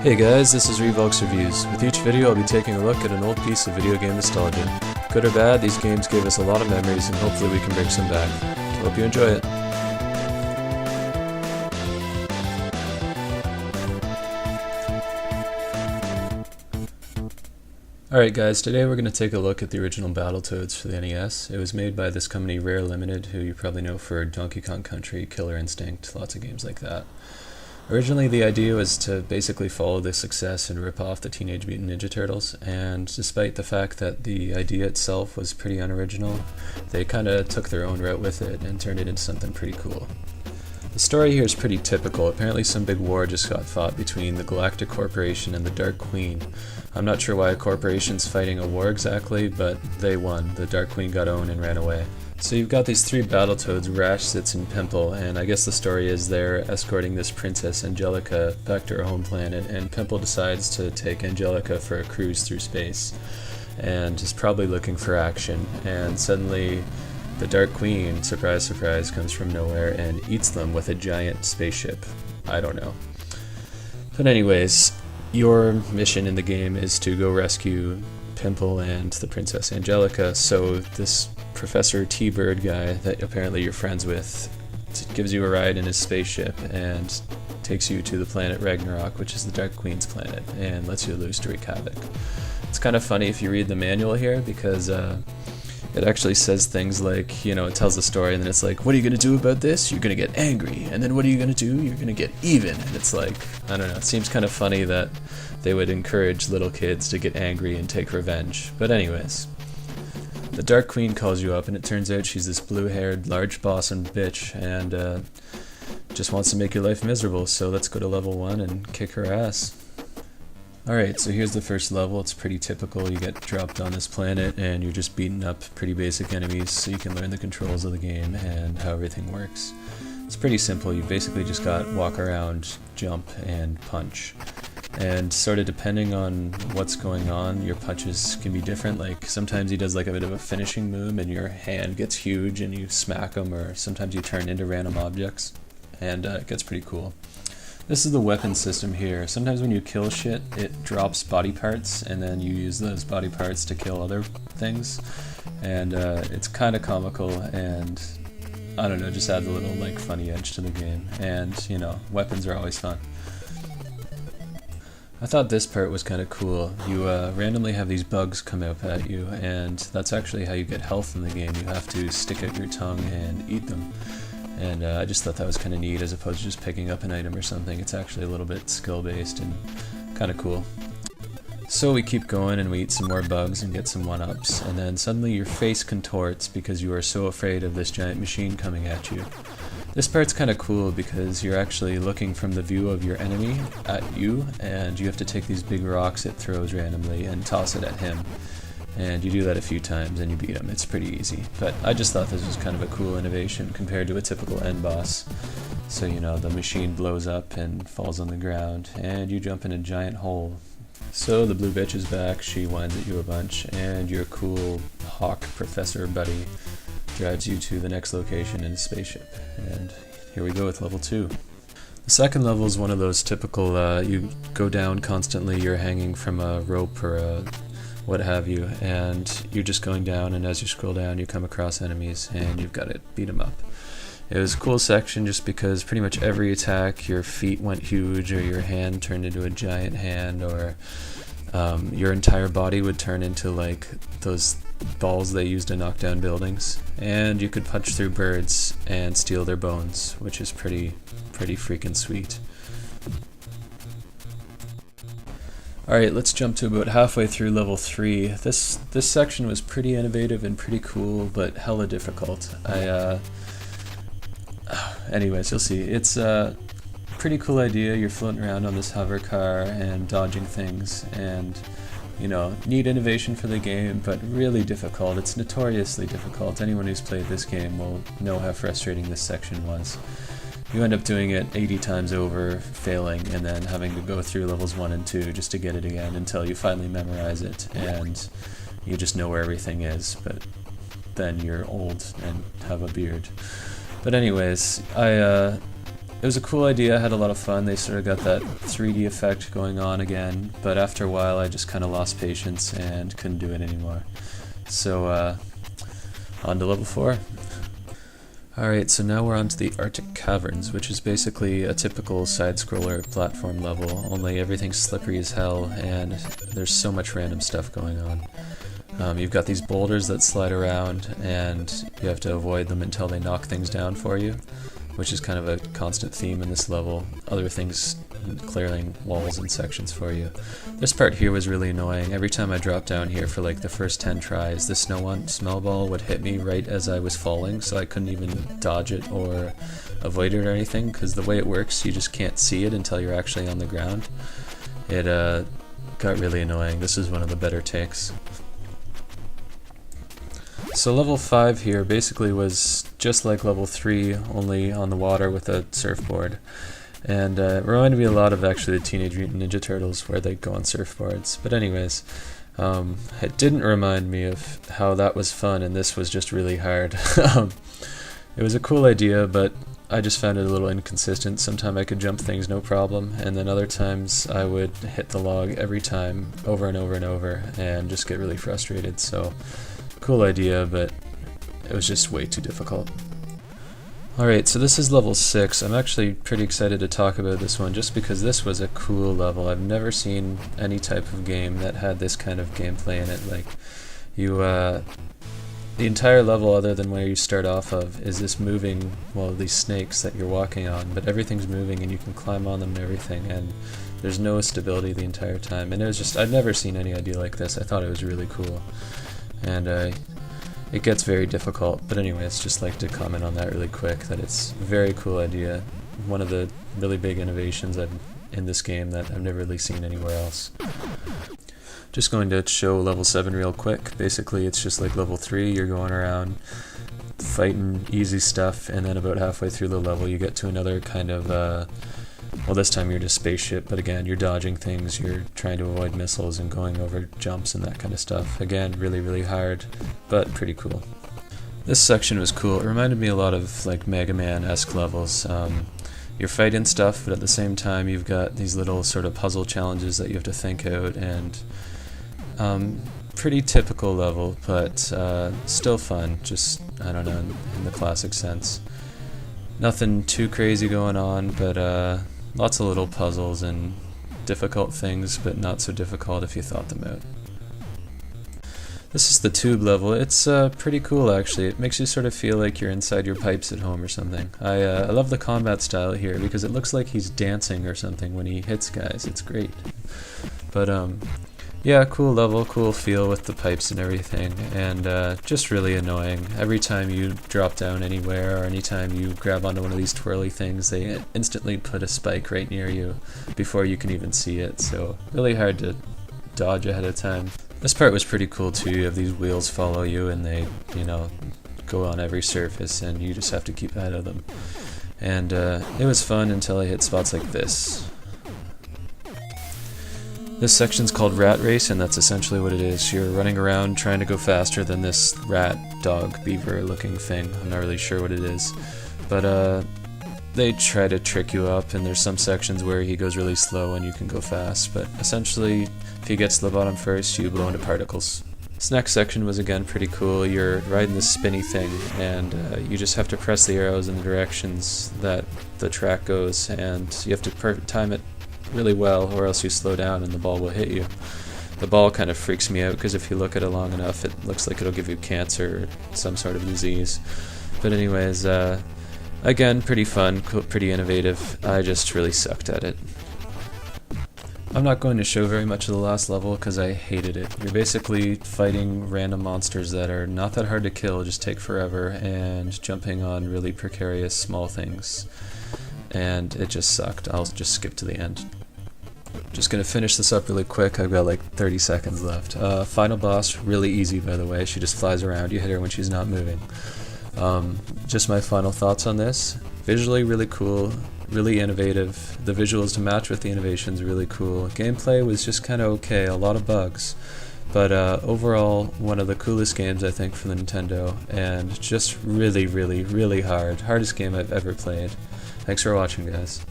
Hey guys, this is Revalk's Reviews. With each video I'll be taking a look at an old piece of video game nostalgia. Good or bad, these games gave us a lot of memories and hopefully we can bring some back. Hope you enjoy it. Alright guys, today we're going to take a look at the original Battletoads for the NES. It was made by this company Rare Limited, who you probably know for Donkey Kong Country, Killer Instinct, lots of games like that. Originally, the idea was to basically follow the success and rip off the Teenage Mutant Ninja Turtles, and despite the fact that the idea itself was pretty unoriginal, they kind of took their own route with it and turned it into something pretty cool. The story here is pretty typical. Apparently some big war just got fought between the Galactic Corporation and the Dark Queen. I'm not sure why a corporation's fighting a war exactly, but they won. The Dark Queen got owned and ran away. So you've got these three Battletoads, Rash, Sitz, and Pimple, and I guess the story is they're escorting this Princess Angelica back to her home planet, and Pimple decides to take Angelica for a cruise through space, and is probably looking for action, and suddenly the Dark Queen, surprise surprise, comes from nowhere and eats them with a giant spaceship. I don't know. But anyways, your mission in the game is to go rescue Pimple and the Princess Angelica, so this Professor T-Bird guy that apparently you're friends with gives you a ride in his spaceship and takes you to the planet Ragnarok, which is the Dark Queen's planet, and lets you loose to wreak havoc. It's kind of funny if you read the manual here because it actually says things like, you know, it tells the story and then it's like, what are you going to do about this? You're going to get angry. And then what are you going to do? You're going to get even. And it's like, I don't know, it seems kind of funny that they would encourage little kids to get angry and take revenge. But anyways, the Dark Queen calls you up and it turns out she's this blue-haired, large bossing bitch and just wants to make your life miserable. So let's go to level 1 and kick her ass. Alright, so here's the first level. It's pretty typical. You get dropped on this planet and you're just beating up pretty basic enemies so you can learn the controls of the game and how everything works. It's pretty simple. You basically just got walk around, jump, and punch. And sort of depending on what's going on, your punches can be different. Like sometimes he does like a bit of a finishing move and your hand gets huge and you smack him, or sometimes you turn into random objects and it gets pretty cool. This is the weapon system here. Sometimes when you kill shit, it drops body parts, and then you use those body parts to kill other things. And it's kind of comical, and I don't know, just adds a little like funny edge to the game. And you know, weapons are always fun. I thought this part was kind of cool. You randomly have these bugs come up at you, and that's actually how you get health in the game. You have to stick out your tongue and eat them. And I just thought that was kind of neat as opposed to just picking up an item or something. It's actually a little bit skill-based and kind of cool. So we keep going and we eat some more bugs and get some 1-ups, and then suddenly your face contorts because you are so afraid of this giant machine coming at you. This part's kind of cool because you're actually looking from the view of your enemy at you, and you have to take these big rocks it throws randomly and toss it at him. And you do that a few times and you beat him. It's pretty easy. But I just thought this was kind of a cool innovation compared to a typical end boss. So, you know, the machine blows up and falls on the ground, and you jump in a giant hole. So the blue bitch is back, she whines at you a bunch, and your cool hawk professor buddy drives you to the next location in a spaceship. And here we go with level 2. The second level is one of those typical, you go down constantly, you're hanging from a rope or a what have you, and you're just going down, and as you scroll down you come across enemies and you've got to beat them up. It was a cool section just because pretty much every attack your feet went huge, or your hand turned into a giant hand, or your entire body would turn into like those balls they used to knock down buildings, and you could punch through birds and steal their bones, which is pretty freaking sweet. Alright, let's jump to about halfway through level 3. This section was pretty innovative and pretty cool, but hella difficult. Anyways, you'll see. It's a pretty cool idea. You're floating around on this hover car and dodging things, and you know, neat innovation for the game, but really difficult. It's notoriously difficult. Anyone who's played this game will know how frustrating this section was. You end up doing it 80 times over, failing, and then having to go through levels 1 and 2 just to get it again until you finally memorize it and you just know where everything is, but then you're old and have a beard. But anyways, it was a cool idea, I had a lot of fun. They sort of got that 3D effect going on again, but after a while I just kind of lost patience and couldn't do it anymore. So on to level 4. Alright, so now we're on to the Arctic Caverns, which is basically a typical side-scroller platform level, only everything's slippery as hell and there's so much random stuff going on. You've got these boulders that slide around and you have to avoid them until they knock things down for you, which is kind of a constant theme in this level. Other things clearing walls and sections for you. This part here was really annoying. Every time I dropped down here for like the first 10 tries, the smell ball would hit me right as I was falling, so I couldn't even dodge it or avoid it or anything, because the way it works, you just can't see it until you're actually on the ground. It got really annoying. This is one of the better takes. So level 5 here basically was just like level 3, only on the water with a surfboard. And it reminded me a lot of actually the Teenage Mutant Ninja Turtles, where they go on surfboards. But anyways, it didn't remind me of how that was fun, and this was just really hard. It was a cool idea, but I just found it a little inconsistent. Sometimes I could jump things no problem, and then other times I would hit the log every time, over and over and over, and just get really frustrated. So, cool idea, but it was just way too difficult. Alright, so this is level 6. I'm actually pretty excited to talk about this one just because this was a cool level. I've never seen any type of game that had this kind of gameplay in it. Like, the entire level, other than where you start off of, is this moving, well, these snakes that you're walking on, but everything's moving and you can climb on them and everything, and there's no stability the entire time. And it was just, I've never seen any idea like this. I thought it was really cool. And it gets very difficult, but anyways, just like to comment on that really quick, that it's a very cool idea. One of the really big innovations in this game that I've never really seen anywhere else. Just going to show level 7 real quick. Basically, it's just like level 3, you're going around fighting easy stuff, and then about halfway through the level you get to another kind of, well, this time you're just spaceship, but again, you're dodging things, you're trying to avoid missiles and going over jumps and that kind of stuff. Again, really, really hard, but pretty cool. This section was cool. It reminded me a lot of like Mega Man-esque levels. You're fighting stuff, but at the same time you've got these little sort of puzzle challenges that you have to think out, and pretty typical level, but still fun, just, I don't know, in the classic sense. Nothing too crazy going on, but lots of little puzzles and difficult things, but not so difficult if you thought them out. This is the tube level. It's pretty cool actually. It makes you sort of feel like you're inside your pipes at home or something. I love the combat style here because it looks like he's dancing or something when he hits guys. It's great. But yeah, cool level, cool feel with the pipes and everything, and just really annoying. Every time you drop down anywhere or anytime you grab onto one of these twirly things, they instantly put a spike right near you before you can even see it, so really hard to dodge ahead of time. This part was pretty cool too. You have these wheels follow you and they, you know, go on every surface and you just have to keep ahead of them. And it was fun until I hit spots like this. This section's called Rat Race, and that's essentially what it is. You're running around trying to go faster than this rat, dog, beaver looking thing. I'm not really sure what it is. But they try to trick you up, and there's some sections where he goes really slow and you can go fast. But essentially, if he gets to the bottom first, you blow into particles. This next section was again pretty cool. You're riding this spinny thing, and you just have to press the arrows in the directions that the track goes, and you have to time it really well, or else you slow down and the ball will hit you. The ball kind of freaks me out because if you look at it long enough, it looks like it'll give you cancer or some sort of disease. But anyways, again, pretty fun, pretty innovative. I just really sucked at it. I'm not going to show very much of the last level because I hated it. You're basically fighting random monsters that are not that hard to kill, just take forever, and jumping on really precarious small things. And it just sucked. I'll just skip to the end. Just gonna finish this up really quick. I've got like 30 seconds left. Final boss, really easy by the way. She just flies around. You hit her when she's not moving. Just my final thoughts on this. Visually really cool, really innovative. The visuals to match with the innovations really cool. Gameplay was just kind of okay, a lot of bugs. But overall, one of the coolest games I think for the Nintendo, and just really, really, really hard. Hardest game I've ever played. Thanks for watching, guys.